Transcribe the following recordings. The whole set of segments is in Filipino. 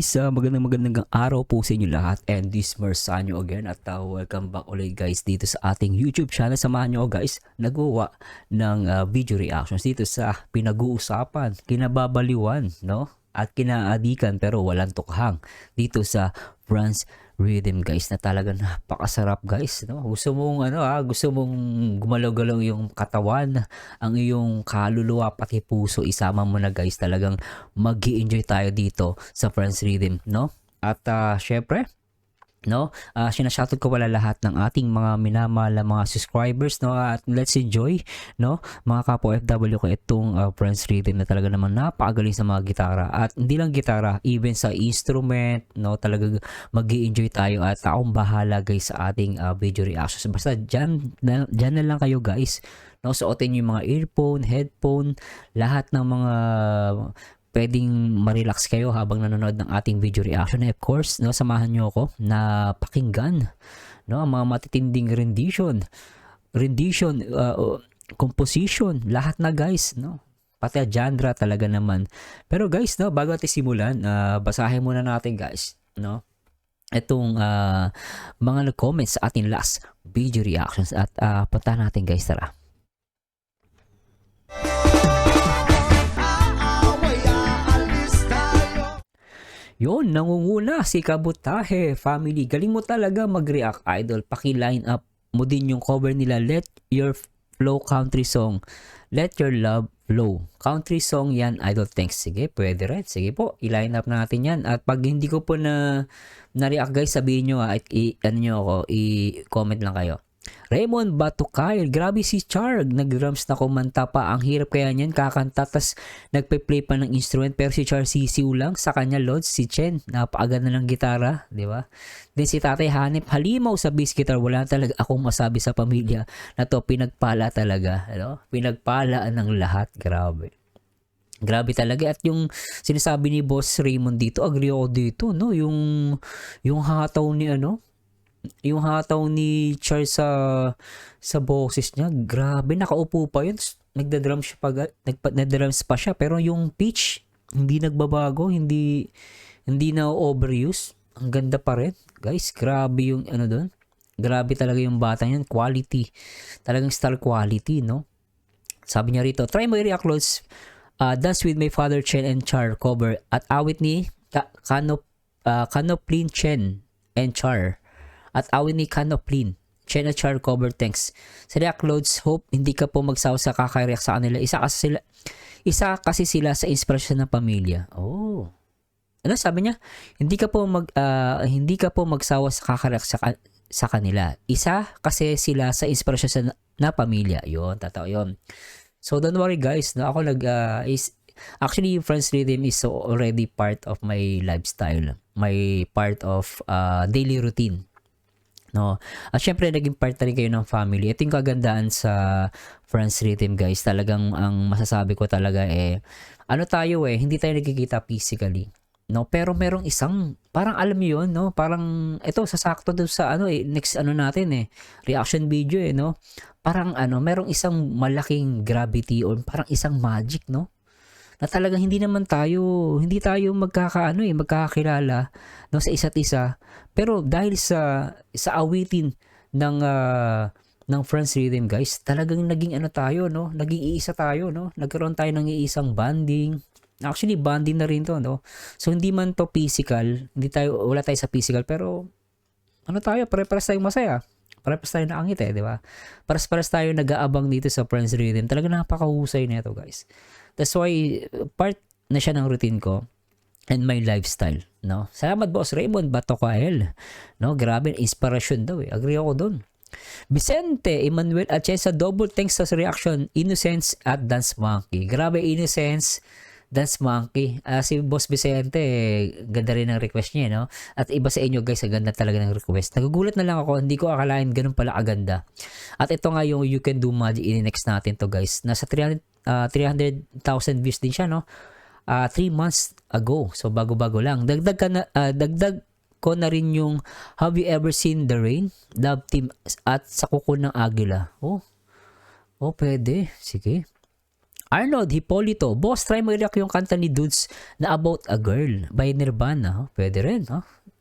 guys, magandang araw po sa inyo lahat, and this Marsanyo again, at welcome back ulit guys dito sa ating YouTube channel. Samahan nyo guys, nagawa ng video reactions dito sa pinag-uusapan, kinababaliwan, no? At kinaadikan pero walang tukhang dito sa France Rhythm guys, na talagang napakasarap guys, no? Gusto mong gusto mong gumalaw-galaw yung katawan, ang iyong kaluluwa pati puso, isama mo na guys. Talagang mag-i-enjoy tayo dito sa France Rhythm, no? At syempre, no, sinashoutout ko wala lahat ng ating mga minamahal na mga subscribers, no, at let's enjoy, no, mga kapwa FW ko itong Friends Rhythm na talaga naman napakagaling sa mga gitara, at hindi lang gitara, even sa instrument, no, talaga mag-i-enjoy tayo. At akong bahala guys sa ating video reactions, basta dyan na lang kayo guys, no. Suotin nyo yung mga earphone, headphone, lahat ng mga pwedeng ma-relax kayo habang nanonood ng ating video reaction. Of course, no, samahan nyo ako na pakinggan, no, ang mga matitinding rendition, composition, lahat na guys, no, pati genre talaga naman. Pero guys, no, bago natin simulan, basahin muna natin guys, no, itong mga nag-comments sa ating last video reactions, at punta natin guys, tara. Yon, nangunguna si Kabutahe Family. Galing mo talaga mag-react, idol. Paki-line up mo din yung cover nila, Let Your Flow country song. Let Your Love Flow. Country song yan, idol. Thanks. Sige, pwede rin. Sige po, i-line up natin yan. At pag hindi ko po na-react guys, sabihin nyo, at i-comment lang kayo. Raymond Batukail, grabe si Char, nag-drums na kumanta pa. Ang hirap kaya niyan, kakanta tas nagpe-play pa ng instrument, pero si Char sisiw lang. Sa kanya Lods, si Chen, napakaganda ng gitara, di ba? Then si Tatay Hanip, halimaw sa bass guitar. Wala talaga akong masabi sa pamilya na to, pinagpala talaga, ano? Pinagpalaan ng lahat, grabe. Grabe talaga. At yung sinasabi ni Boss Raymond dito, agree ako dito, no? Yung hataw ni yung hataw ni Charles sa boses niya, grabe, nakaupo pa yun, nagda-drums pa siya, pero yung pitch hindi nagbabago, hindi na overuse, ang ganda pa rin guys. Grabe yung doon, grabe talaga yung bata niyan, quality, talagang star quality, no? Sabi niya rito, try mo i-react Lods, Dance with My Father, Chen and Char cover, at awit ni Canoplin, Chen and Char, at awin ni Canoplin, Chen at Char cover. Thanks. Sa react Loads, hope hindi ka po magsawa sa kaka-react sa kanila. Isa kasi sila sa inspirasyon ng pamilya. Oh. Ano sabi niya? Hindi ka po magsawa sa kaka-react sa kanila. Isa kasi sila sa inspirasyon na pamilya. Yon, totoo yon. So don't worry guys, no, ako actually Friends Rhythm is already part of my lifestyle, my part of daily routine, no. At syempre naging part na rin kayo ng family. Ito yung kagandaan sa Friends Rhythm guys. Talagang ang masasabi ko talaga tayo hindi tayo nagkikita physically, no, pero merong isang parang, alam mo yun, no, parang ito sasakto doon sa next natin reaction video, no. Parang merong isang malaking gravity or parang isang magic, no, na talagang hindi tayo magkakakilala, no, sa isa't isa, pero dahil sa awitin ng Friends Rhythm guys, talagang naging tayo, no, naging iisa tayo, no, nagkaroon tayo ng iisang bonding. Actually bonding na rin to, no. So hindi man to physical, wala tayo sa physical, pero pare-pares tayong masaya, pare-pares tayo naangit, di ba? Pares-pares tayo nag-aabang dito sa Friends Rhythm. Talaga napakahusay nito guys. That's why part na siya ng routine ko and my lifestyle, no. Salamat Boss Raymond Batokael, no, grabe, inspiration daw agree ako doon. Vicente Emmanuel Atienza, double thanks sa reaction, Innocence at Dance Monkey. Grabe, Innocence, Dance Monkey. Si Boss Vicente, ganda rin ang request niya, no? At iba sa inyo guys, ganda talaga ng request. Nagugulat na lang ako, hindi ko akalain ganun pala aganda. At ito nga yung You Can Do Magic, in-next natin to guys. Nasa 300,000 views din siya, no? 3 months ago. So bago-bago lang. Dagdag ko na rin yung Have You Ever Seen the Rain, Love Team, at Sa Kuko ng Agila. Oh, pwede. Sige. Arnold Hipolito, boss, try mo i-react yung kanta ni Dudes na About a Girl by Nirvana. Pwede rin,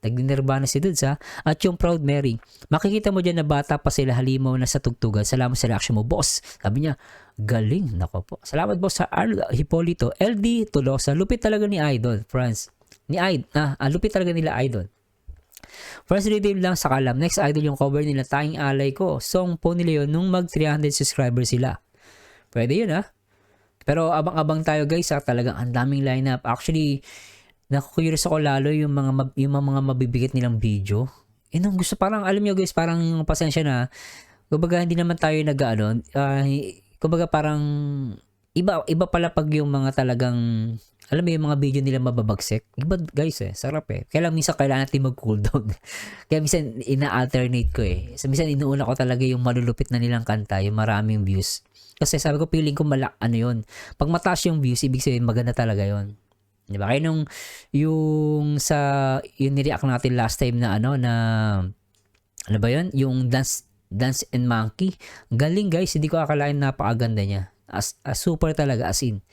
Nag-Nirvana si Dudes, At yung Proud Mary. Makikita mo dyan na bata pa sila, halimaw na sa tugtugan. Salamat sa reaction mo, boss. Sabi niya, galing. Nako po. Salamat, boss, sa Arnold Hipolito. LD Tolosa, lupit talaga ni Idol, friends. Lupit talaga nila Idol. First redeem lang sa kalam. Next Idol yung cover nila, Tanging Alay Ko. Song po nila yun nung mag 300 subscribers sila. Pwede yun, Pero abang-abang tayo, guys, talagang ang daming lineup. Actually, naku-curious ako lalo yung mga mabibigat nilang video. Nung gusto, parang alam nyo, guys, parang pasensya na. Kumbaga hindi naman tayo kumbaga parang iba pala pag yung mga talagang, alam mo yung mga video nila mababagsik. Iba, guys, sarap Kaya lang minsan kailangan natin mag-cool down. Kaya minsan ina-alternate ko So minsan inuuna ko talaga yung malulupit na nilang kanta, yung maraming views. Kasi sabi ko, feeling ko yun. Pag mataas yung views, ibig sabihin maganda talaga yun. Diba? Kaya yung nireact natin last time na ano ba yun? Yung Dance and Monkey. Galing, guys. Hindi ko akalain napakaganda niya. Super talaga, as in.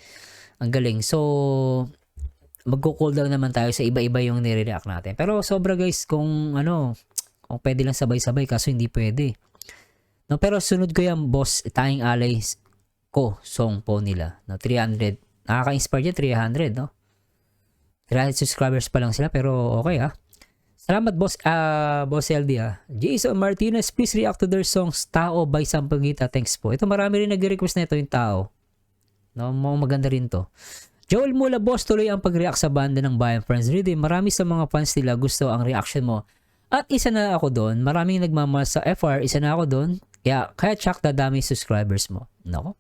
Ang galing. So, magko-cool down naman tayo sa iba-iba yung nire-react natin. Pero sobra, guys, kung pwede lang sabay-sabay, kaso hindi pwede. No, pero sunod ko yan, boss, Tanging Alay Ko, song po nila. 300. Nakaka-inspire dyan, 300, 300 subscribers pa lang sila, pero okay, Salamat, boss, boss LD, Jason Martinez, please react to their songs Tao by Sampaguita. Thanks po. Ito, marami rin nag-request na ito, yung Tao. Maganda rin to. Joel Mula, boss, tuloy ang pag-react sa banda ng Bayan Friends Reading. Marami sa mga fans nila gusto ang reaction mo. At isa na ako doon. Maraming nagmamahal sa FR. Isa na ako doon. Kaya check dadami subscribers mo. No?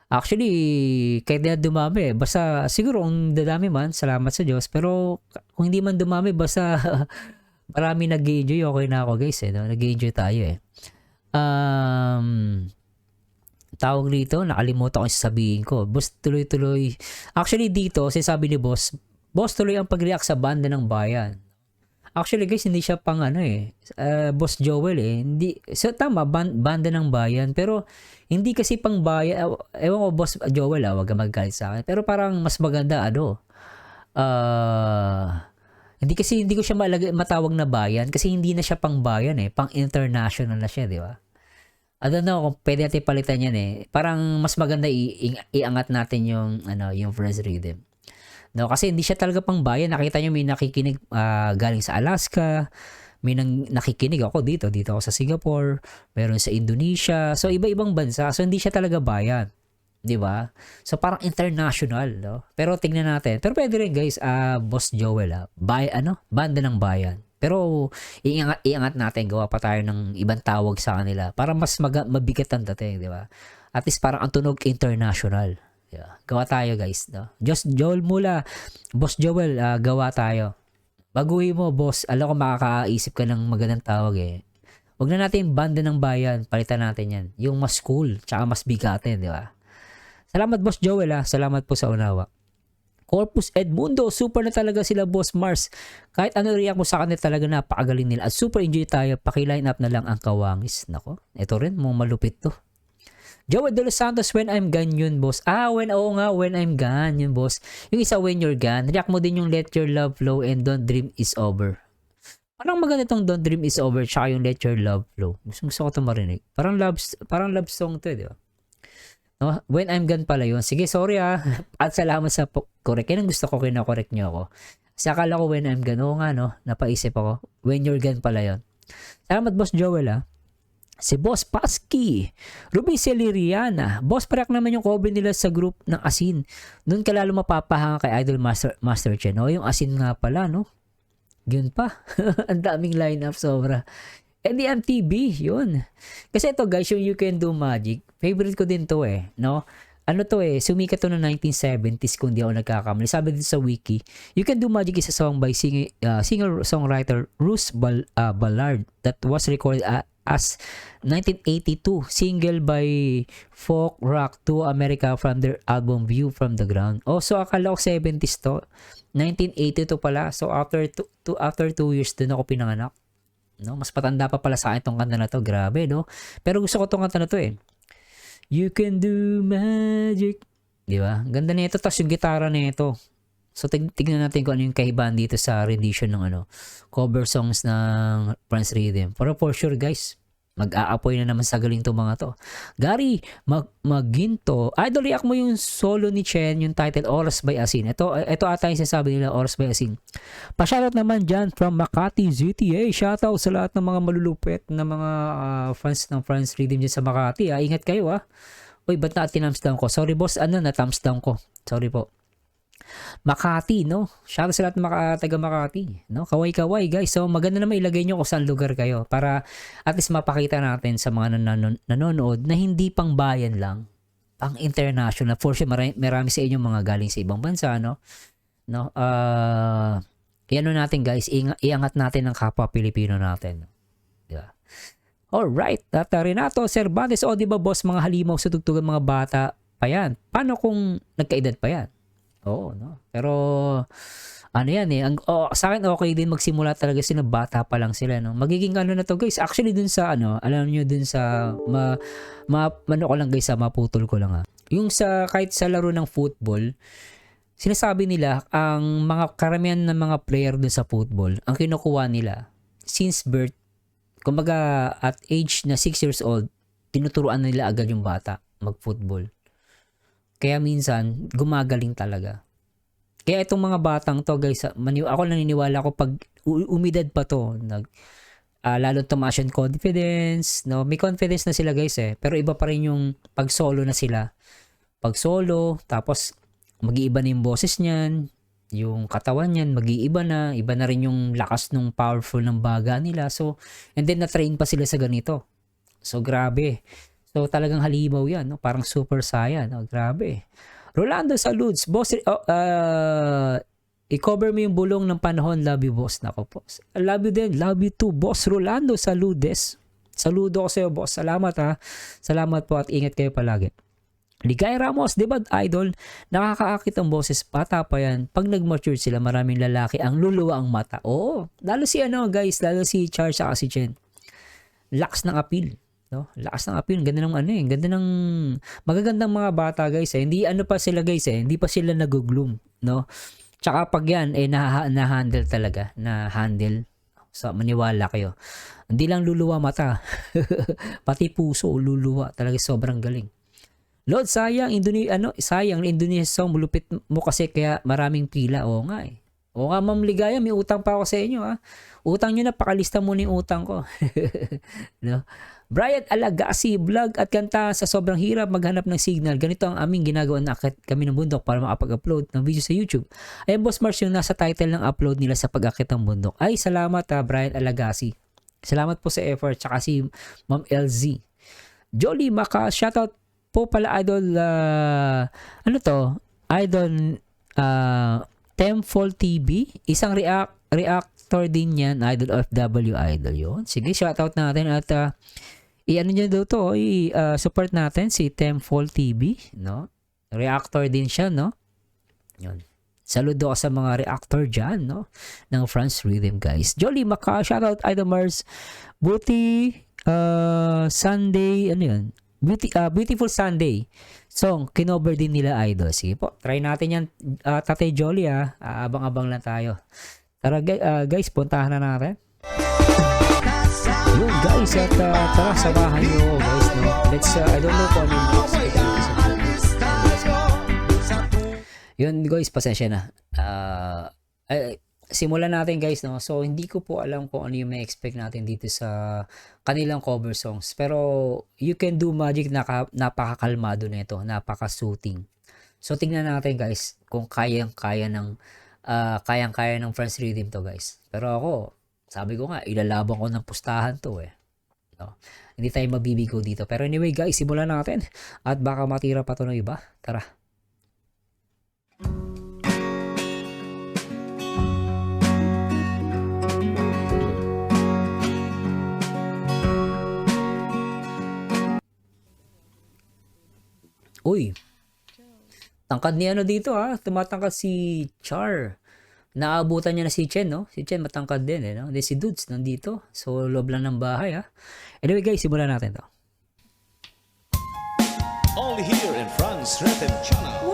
Actually, kahit na dumami, basta siguro kung dadami man, salamat sa Diyos. Pero kung hindi man dumami, basta marami nag-enjoy. Okay na ako, guys. Nag-enjoy tayo Tawag dito, nakalimutan ko yung sasabihin ko. Boss, tuloy-tuloy. Actually, dito, sinasabi ni boss tuloy ang pag-react sa banda ng Bayan. Actually, guys, hindi siya pang Boss Joel Hindi, so tama, banda ng Bayan. Pero, hindi kasi pang Bayan. Ewan ko, Boss Joel, wag kang magagalit sa akin. Pero parang mas maganda, hindi ko siya matawag na Bayan kasi hindi na siya pang Bayan pang international na siya, di ba? I don't know kung pwede natin palitan yan Parang mas maganda iangat natin yung first rhythm. No, kasi hindi siya talaga pang Bayan. Nakita nyo may nakikinig galing sa Alaska. May nakikinig ako dito ako sa Singapore, meron sa Indonesia. So iba-ibang bansa. So hindi siya talaga Bayan. 'Di ba? So parang international, Pero tingnan natin. Pero pwede rin, guys, Boss Joel, banda ng Bayan. Pero iangat natin, gawa pa tayo ng ibang tawag sa kanila para mas mabigat ang dating, 'di ba? At least parang ang tunog international. Yeah. Gawa tayo, guys, Just Joel Mula, Boss Joel, gawa tayo. Baguhin mo, boss. Alam ko makakaisip ka ng magandang tawag Huwag na natin banda ng Bayan, palitan natin yan. Yung mas cool, tsaka mas bigatin, di ba? Salamat, Boss Joel, Salamat po sa unawa. Corpus Edmundo, super na talaga sila, Boss Mars. Kahit ano react mo sa kanila, talaga napakagaling nila. At super enjoy tayo, paki-line up na lang ang Kawangis. Nako, ito rin, malupit to. Joel De Los Santos, When I'm Gone yun, boss. When I'm Gone yun, boss. Yung isa, When You're Gone. React mo din yung Let Your Love Flow and Don't Dream Is Over. Parang maganda tong Don't Dream Is Over tsaka yung Let Your Love Flow. Gusto ko ito marinig. Parang love song to, di ba? No? When I'm Gone pala yun. Sige, sorry At salamat sa correct. Yan ang gusto ko, kina-correct nyo ako. Kasi akala ko When I'm Gone. Oo nga, napaisip ako. When You're Gone pala yun. Salamat, Boss Joel, Si Boss Pasky, Ruby Celiriana. Boss, parak naman yung cover nila sa group ng Asin. Doon ka lalo mapapahanga kay Idol Master Chen. Yung Asin nga pala, Yun pa. Ang daming lineup, sobra. And the MTV, yun. Kasi ito, guys, yung You Can Do Magic, favorite ko din to sumikat to noong 1970s kung di ako nagkakamali. Sabi dito sa wiki, You Can Do Magic is a song by singer-songwriter Bruce Ballard that was recorded as 1982 single by Folk Rock to America from their album View from the Ground. So akala ko 70s to. 1982 pala. So after 2 years doon ako pinanganak. Mas patanda pa pala sa akin tong kanta na to. Grabe, Pero gusto ko tong kanta na to You can do magic. Di ba? Ganda nito. Tapos yung gitara nito. So, tignan natin kung ano yung kaibahan dito sa rendition ng cover songs ng Franz Rhythm. Pero for sure, guys, mag-aapoy na naman sa galing to mga to. Gary, Maginto. Idol, react mo yung solo ni Chen, yung title, Oras by Asin. Ito ata yung sinasabi nila, Oras by Asin. Pa-shoutout naman dyan from Makati, ZTA. Shoutout sa lahat ng mga malulupit na mga fans ng Franz Rhythm dyan sa Makati. Ingat kayo Uy, ba't na tinums down ko? Sorry boss, na thumbs down ko. Sorry po. Makati, no? Shoutout sa lahat ng taga Makati, no? Kaway-kaway, guys. So, maganda naman ilagay nyo kung saan lugar kayo para at least mapakita natin sa mga nanonood na hindi pang bayan lang, pang international. For sure, marami sa inyo mga galing sa ibang bansa, no? Iano natin, guys, iangat natin ang kapwa Pilipino natin. Yeah. Alright, Renato Cervantes, di ba boss, mga halimaw sa tugtugan mga bata pa yan? Paano kung nagkaedad pa yan? Oo, no? Pero, yan sa akin okay din magsimula talaga sila, bata pa lang sila, no? Magiging na to, guys. Actually, dun sa, alam nyo, dun sa, ko lang, guys, maputol ko lang, Yung kahit sa laro ng football, sinasabi nila, ang mga karamihan ng mga player dun sa football, ang kinukuha nila, since birth, kumbaga, at age na 6 years old, tinuturuan nila agad yung bata mag-football. Kaya minsan, gumagaling talaga. Kaya itong mga batang to, guys, ako naniniwala ko pag umidad pa to, lalo tumaas yung confidence, no? May confidence na sila, guys, pero iba pa rin yung pag solo na sila. Pag solo, tapos mag-iiba na yung boses niyan, yung katawan niyan, mag-iiba na, iba na rin yung lakas ng powerful ng baga nila. So, and then na-train pa sila sa ganito. So, grabe. So, talagang halimaw yan, no? Parang super saiyan, no? Grabe. Rolando Saludes, boss, i-cover mo yung bulong ng panahon. Love you, boss. Nako, boss. Love you din. Love you too, boss. Rolando Saludes. Saludo ko sa'yo, boss. Salamat, Salamat po at ingat kayo palagi. Ligay Ramos, di ba, idol? Nakakaakit ang boses. Bata pa yan. Pag nag-mature sila, maraming lalaki ang luluwa ang mata. Oo. Lalo si guys. Lalo si Charles at si Jen. Lakas ng appeal. No? Lakas ng appeal. Ganda ng ganda ng magagandang mga bata, guys. Hindi pa sila, guys. Hindi pa sila nag-gloom, no? Tsaka pag yan na-handle talaga, na-handle. So, maniwala kayo. Hindi lang luluwa mata. Pati puso luluwa. Talaga sobrang galing. Lord, sayang Indonesia song, mulupit mo kasi kaya maraming pila. Oo nga Oo nga, Ma'am Ligaya, may utang pa ako sa inyo, Utang nyo na, pakalista muna yung utang ko. No? Brian Alagasi, vlog at kanta sa sobrang hirap maghanap ng signal. Ganito ang aming ginagawa, nakakit kami ng bundok para makapag-upload ng video sa YouTube. Ayan, Boss Mars, yung nasa title ng upload nila sa pag-akit ng bundok. Ay, salamat Brian Alagasi. Salamat po sa effort. Tsaka si Ma'am LZ. Jolie Maka, shoutout po pala, idol, idol, Temple TV, isang reactor din yan, idol FW idol yun. Sige, shoutout natin at nyo daw to, support natin si Temple TV, no? Reactor din siya, no? Yun. Saludo sa mga reactor dyan, no? Ng Franz Rhythm, guys. Jolie Maka, shoutout Idol Mars. Buti, Sunday, yun? Beautiful Sunday song, kinover din nila, idol. Sige po, try natin yan, Tatay Jolly, abang-abang lang tayo. Tara, guys, puntahan na natin. Yun, guys, at tara, samahan nyo, guys, no? Let's, I don't know kung ano yung yun, guys, pasensya na. Simulan natin, guys, no? So, hindi ko po alam kung ano yung may expect natin dito sa kanilang cover songs. Pero, You Can Do Magic, napakakalmado na ito. Napaka-soothing. So, tingnan natin, guys, kung kayang-kaya ng Franz Rhythm to, guys. Pero ako, sabi ko nga, ilalaban ko ng pustahan to, No? Hindi tayo mabibigo dito. Pero anyway, guys, simulan natin. At baka matira pa to ng iba. Tara. Uy, tangkad ni dito tumatangkad si Char. Naabutan niya na si Chen, no? Si Chen matangkad din, no? Then si Dudes nandito. So, loob lang ng bahay, Anyway, guys, simulan natin to. Only here in France Rhythm Channel.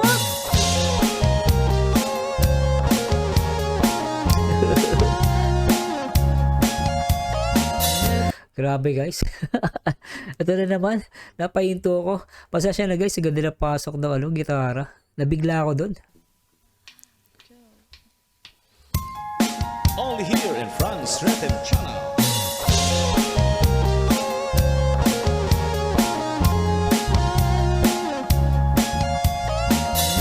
Grabe guys. Ito na naman. Napahinto ako. Pasensya na guys. Ganda na pasok ng gitara. Nabigla ako doon. Only here in France Rhythm Channel.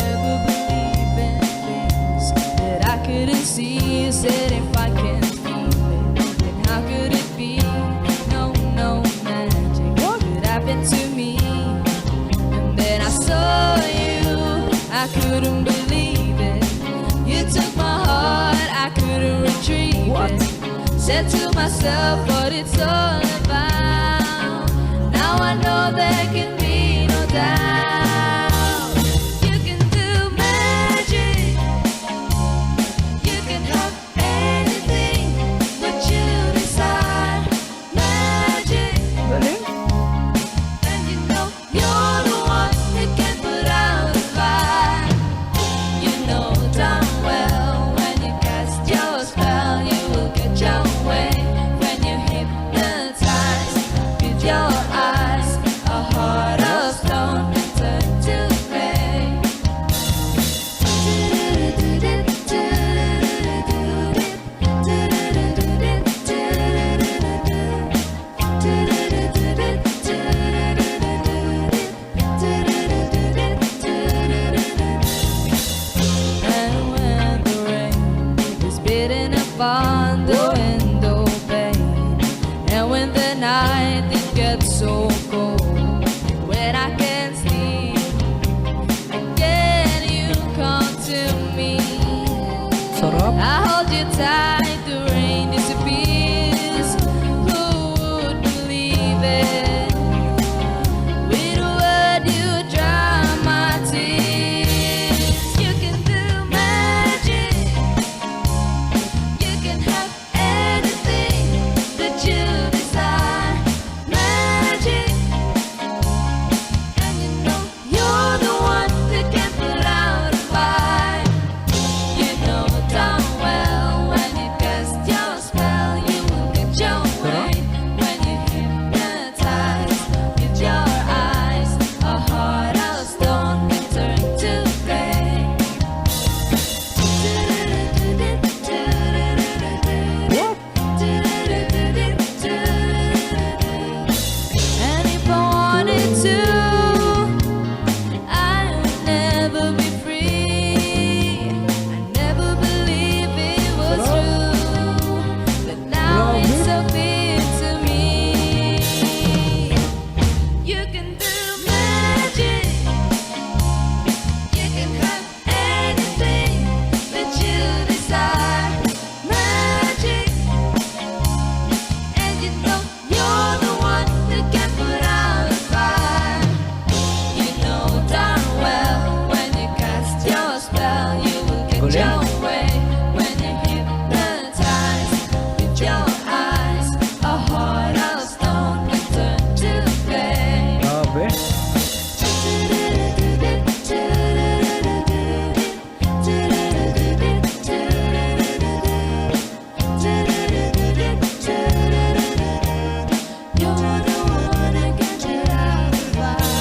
Never believe in things that I couldn't see. You said if I can't feel it, then how could it be? No, no magic could happen to me. And then I saw you, I couldn't believe it. You took my heart, I couldn't retrieve it. Said to myself what it's all about. Now I know there can be no doubt. You can do magic. You can have anything but you decide. Magic. And you know you're the one that can put out the fire. You know darn well when you cast your spell, you will get your way. When you hypnotize with your eyes, a heart of stone can turn to clay. And when the rain is beating upon the window pane, and when the night it gets so cold, when I can't sleep, again you come to me. Sarap. I hold you tight, the rain disappears. Who would believe it? With a word you dry my tears. You can do magic. You can have anything that you desire. Magic. And you know you're the one that can put out a fire. You know darn well when you cast your spell, you will get your way. When you hypnotize with your eyes, a heart of stone can turn to clay. And if I wanted to, I would never be free. I never believed it was true, but now it's so clear to me. You can do magic. You can have anything that you desire. Magic. And you know you're the one that can put out a fire. You know darn well when you cast your spell, you will get Galing. your way. When you hypnotize with your eyes, a heart of stone can turn to clay. Grabe. You're the one that can put out the fire.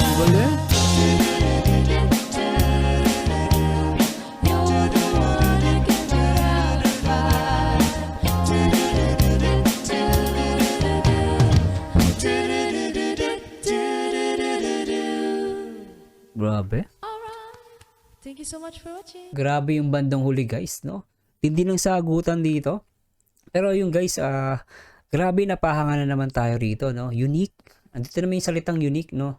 Galing. You're the one that can put out the fire. Grabe. Alright. Thank you so much for watching. Grabe yung bandang huli guys, no? Hindi ng sagutan dito. Pero yung guys, grabe napahanga na naman tayo rito, no? Unique. Andito naman yung salitang unique, no?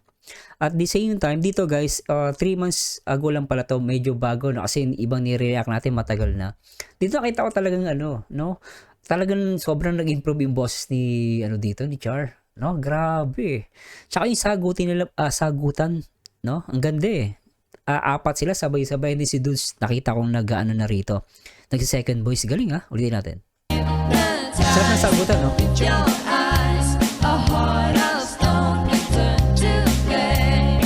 At the same time, dito guys, 3 months ago lang pala to, medyo bago, no? Kasi yung ibang nire-react natin matagal na. Dito nakita ko talagang no? Talagang sobrang nag-improve yung boses ni, dito, ni Char. No? Grabe. Tsaka yung sagutan, no? Ang ganda eh. 4 sila, sabay-sabay. Hindi si Dudes, nakita kong nag-ano na rito. Nagsi-second voice. Galing ulitin natin. Sarap na sagutan, no? With your eyes, a heart of stone can turn to clay.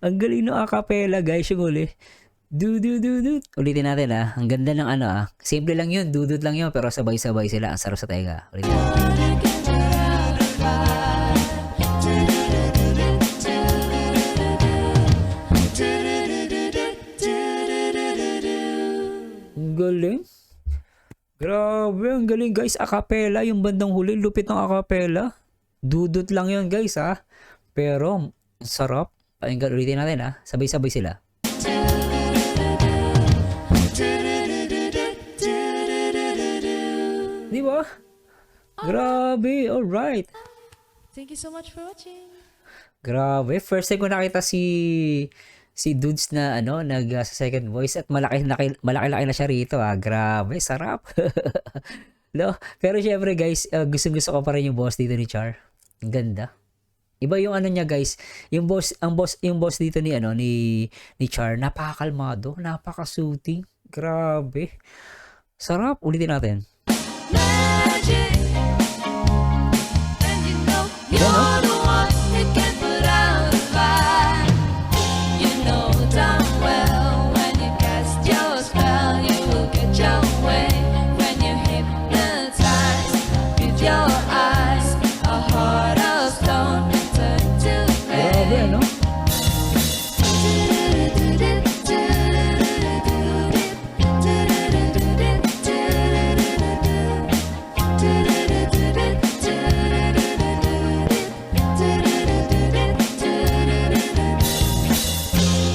Ang galing ng acapella guys yung uli. Du. Ulitin natin Ang ganda ng Simple lang yun, dudut lang yun, pero sabay-sabay sila. Ang sarap sa tenga. Ulitin natin. Ang galing. Grabe, ang galing guys. Acapella, yung bandang huli, lupit ng acapella. Dudut lang yun guys Pero, ang sarap. Pakinggan ulitin natin Sabay-sabay sila. Di ba? Grabe, alright. Thank you so much for watching. Grabe, first time ko nakita si Dudes na sa second voice at malaki na siya rito Grabe, sarap. No, pero syempre guys, gusto ko pa rin yung boss dito ni Char. Ang ganda. Iba yung niya guys, yung boss dito ni ni Char, napakakalmado, napaka-soothing. Grabe. Sarap, ulitin natin. Magic. And you know you're the one that can put out a fire. You know damn well when you cast your spell, you will get your way. When you hypnotize with your eyes, a heart of stone turn to Grabe, clay.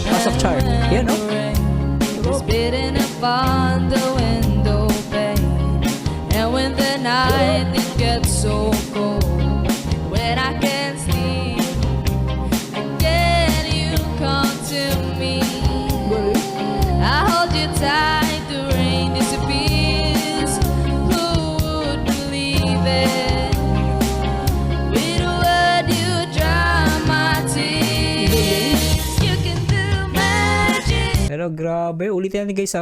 Pasok Char. Yan Was beating upon the window pane, and when the night it gets so cold, when I can't sleep, again you come to me. I hold you tight, the rain disappears. Who would believe it? With a word you dry my tears. You can do magic. Pero grabe, ulitin natin guys,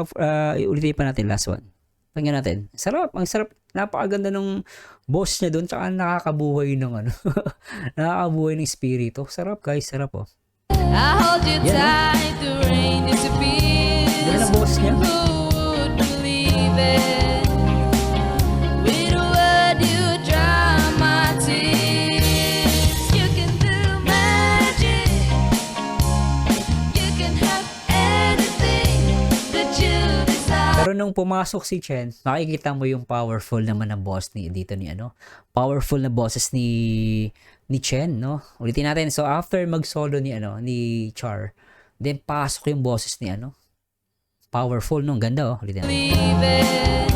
ulitin pa natin last one. Pakinggan natin. Sarap, ang sarap. Napakaganda nung boss niya doon, tsaka nakakabuhay ng nakakabuhay ng espiritu. Sarap guys, sarap I hold you Yeah. tight, the rain disappears. Yan ang boss niya. Who would believe it? With a word you dry my tears. You can do magic. You can have anything that you desire. Pero nung pumasok si Chen, makikita mo yung powerful naman na boss dito ni powerful na bosses ni Chen, no? Ulitin natin. So after mag-solo ni Char, then pasok yung bosses ni powerful nung ganda Ulitin natin. Believe it.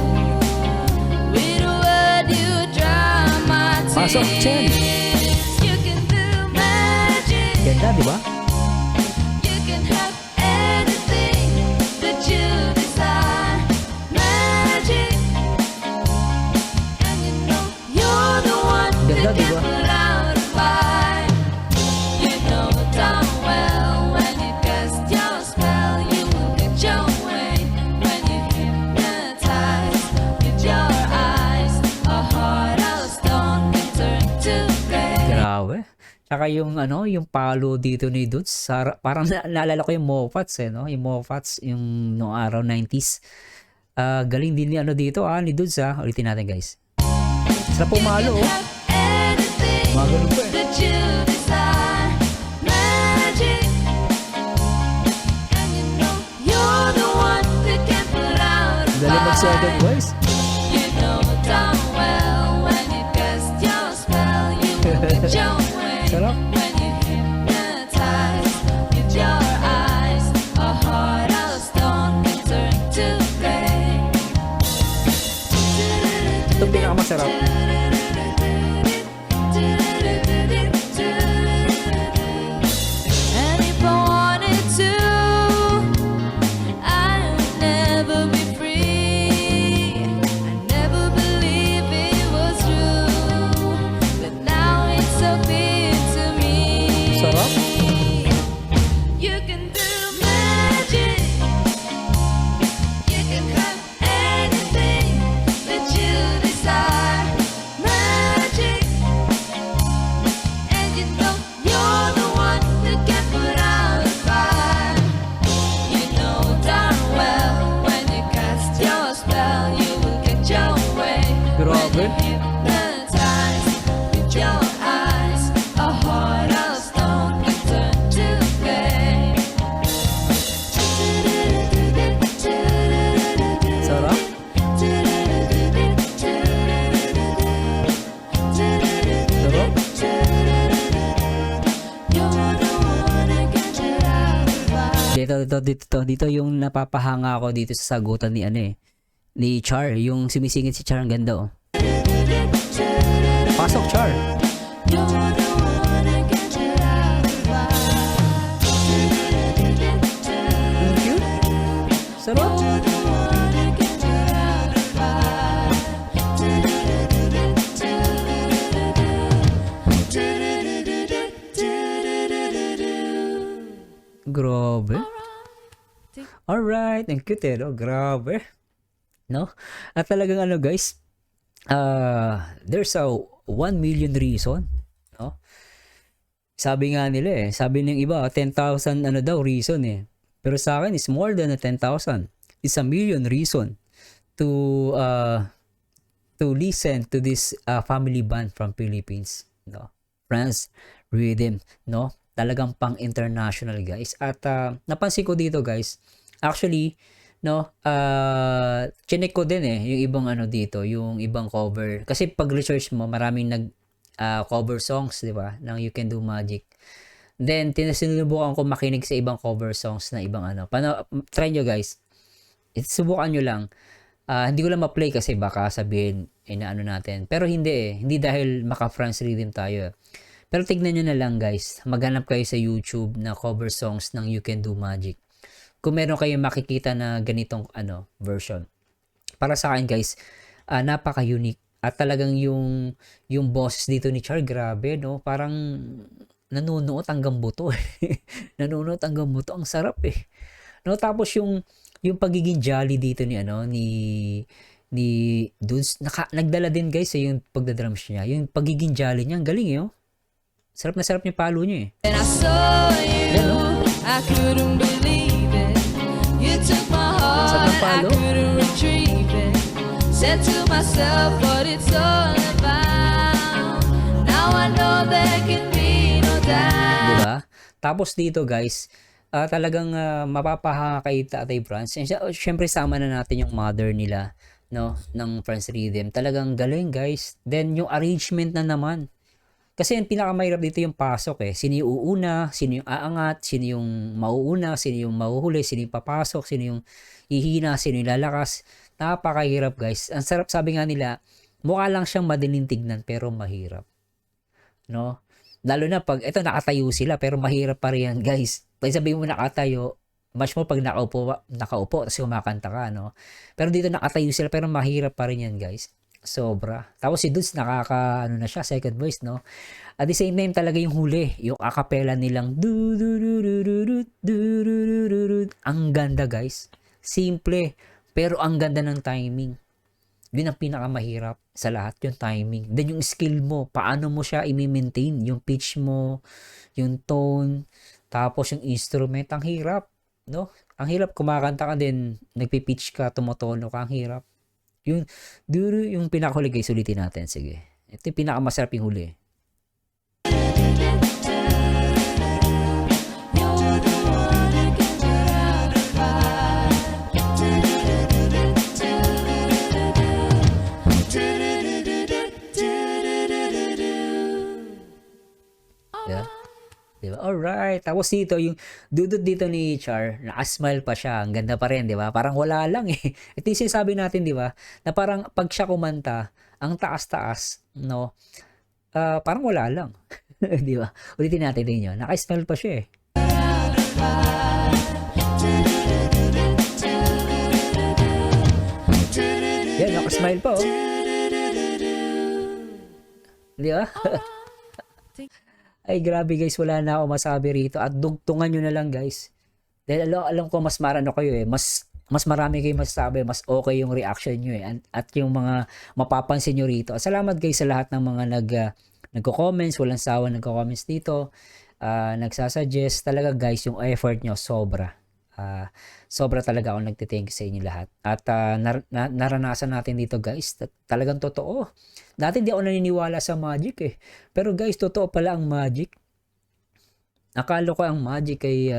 With a word you dry my tears. Pasok, Chen. You can do magic. Ganda, di ba? You can have anything that you desire. Magic. And you know you're the one Ganda, that di can ba? put out a fire. You know damn well when you cast your spell, you will get your way. When you hypnotize with your eyes, a heart of stone can turn to clay. Grabe. Tsaka yung yung palo dito ni Dudes, parang naalala ko yung Mofats yung Mofats yung noong araw 90s. Galing din ni dito ni Dudes Ulitin natin guys. Sarap pumalo Magaling pa That you desire, magic, and you know you're the one that can put out a Galing mag-second fire. voice. You know damn well when you cast your spell, you will get your way. Sarap. When you hypnotize with your eyes, a heart of stone can turn to clay. Ito pinakamasarap. And if I wanted to, I would never be free. I never believed it was true, but now it's so clear to me. Sarap. You can do magic. You can have anything that you desire. Grabe. Hypnotized with your eyes, a heart of stone can turn to clay. Sarap. Sarap. You're the one I can't get out of my Dito yung napapahanga ako dito sa sagutan ni ni Char, yung sumisingit si Char, ang ganda oh. Pasok Char. You're the one I can't get out of my Ang cute. Sarap. You're the one I can't get out of Grabe. Alright, ang cute no? Grabe. No? At talagang guys, there's a 1 million reason, no? Sabi nga nila sabi ng iba 10,000 daw reason Pero sa akin is more than a 10,000. It's a million reason to listen to this family band from Philippines, no? Friends Rhythm, no? Talagang pang-international guys. At napansin ko dito guys, actually, no, chinek ko din yung ibang dito, yung ibang cover. Kasi pag research mo, maraming cover songs, di ba, ng You Can Do Magic. Then, sinubukan ko makinig sa ibang cover songs na ibang try nyo guys. Subukan nyo lang. Hindi ko lang ma-play kasi baka sabihin, natin. Pero hindi hindi dahil maka-France Rhythm tayo. Pero tignan nyo na lang guys, maghanap kayo sa YouTube na cover songs ng You Can Do Magic. Kung meron kayong makikita na ganitong version. Para sa akin guys, napaka-unique. At talagang yung boses dito ni Char, grabe, no? Parang nanunuot hanggang buto. Nanunuot hanggang buto. Ang sarap No? Tapos yung pagiging jolly dito ni Dudes, nagdala din guys yung pagdadrums niya. Yung pagiging jolly niya, ang galing Sarap na sarap yung palo niya And I saw you, Yan, no? I couldn't believe it. You took my Sarap ng heart, I palo. couldn't retrieve it. Said to myself what it's all about. Now I know there can be no doubt. Diba? Tapos dito guys, talagang mapapahanga kay Tatay Franz. And syempre sama na natin yung mother nila, no, ng Franz Rhythm. Talagang galing guys. Then yung arrangement na naman. Kasi yung pinakamahirap dito yung pasok Sino yung uuna, sino yung aangat, sino yung mauuna, sino yung mahuhuli, sino yung papasok, sino yung hihina, sino yung lalakas. Napakahirap guys. Ang sarap, sabi nga nila, mukha lang siyang madaling tignan pero mahirap. No? Lalo na pag, nakatayo sila pero mahirap pa rin yan guys. Pag sabihin mo nakatayo, much more pag nakaupo tapos kumakanta ka, no? Pero dito nakatayo sila pero mahirap pa rin yan guys. Sobra. Tapos si Dudes na siya, second voice, no? At the same time talaga yung huli, yung acapella nilang ang ganda guys. Simple, pero ang ganda ng timing. Yun ang pinakamahirap sa lahat, yung timing. Then yung skill mo, paano mo siya i-maintain, yung pitch mo, yung tone, tapos yung instrument, ang hirap, no? Ang hirap kumakanta ka din, nagpi-pitch ka, tumotono ka, ang hirap. Yung pinakahuli guys, ulitin natin. Sige. Ito yung pinakamasarap yung huli. Yeah. Diba? Alright. Tapos dito, yung dudod dito ni Char, nakasmile pa siya. Ang ganda pa rin, di ba? Parang wala lang Ito yung sinasabi natin, di ba? Na parang pag siya kumanta, ang taas-taas, no? Parang wala lang. Di ba? Ulitin natin din yun. Nakasmile pa siya Yan, nakasmile pa Di ba? Ay, grabe guys, wala na ako masabi rito. At dugtungan nyo na lang guys. Dahil alam ko mas marano kayo mas marami kayo masasabi, mas okay yung reaction nyo At yung mga mapapansin nyo rito. At salamat guys sa lahat ng mga nagko-comments, walang sawa nagko-comments dito. Nagsasuggest. Talaga guys, yung effort nyo sobra. Sobra talaga ako nagte-thank you sa inyo lahat. At naranasan natin dito guys, talagang totoo. Dati di ako naniniwala sa magic eh. Pero guys, totoo pala ang magic. Akala ko ang magic ay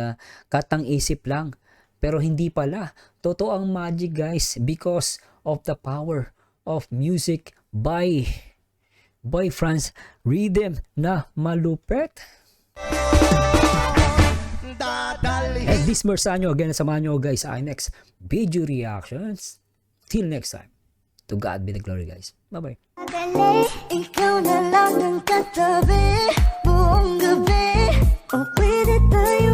katang isip lang. Pero hindi pala. Totoo ang magic guys because of the power of music by Franz Rhythm na malupet. And this Mersanyo again, samahan nyo guys sa next video reactions. Till next time. To God be the glory guys. Bye bye. Ikaw na lang ang katabi buong gabi. O pwede tayo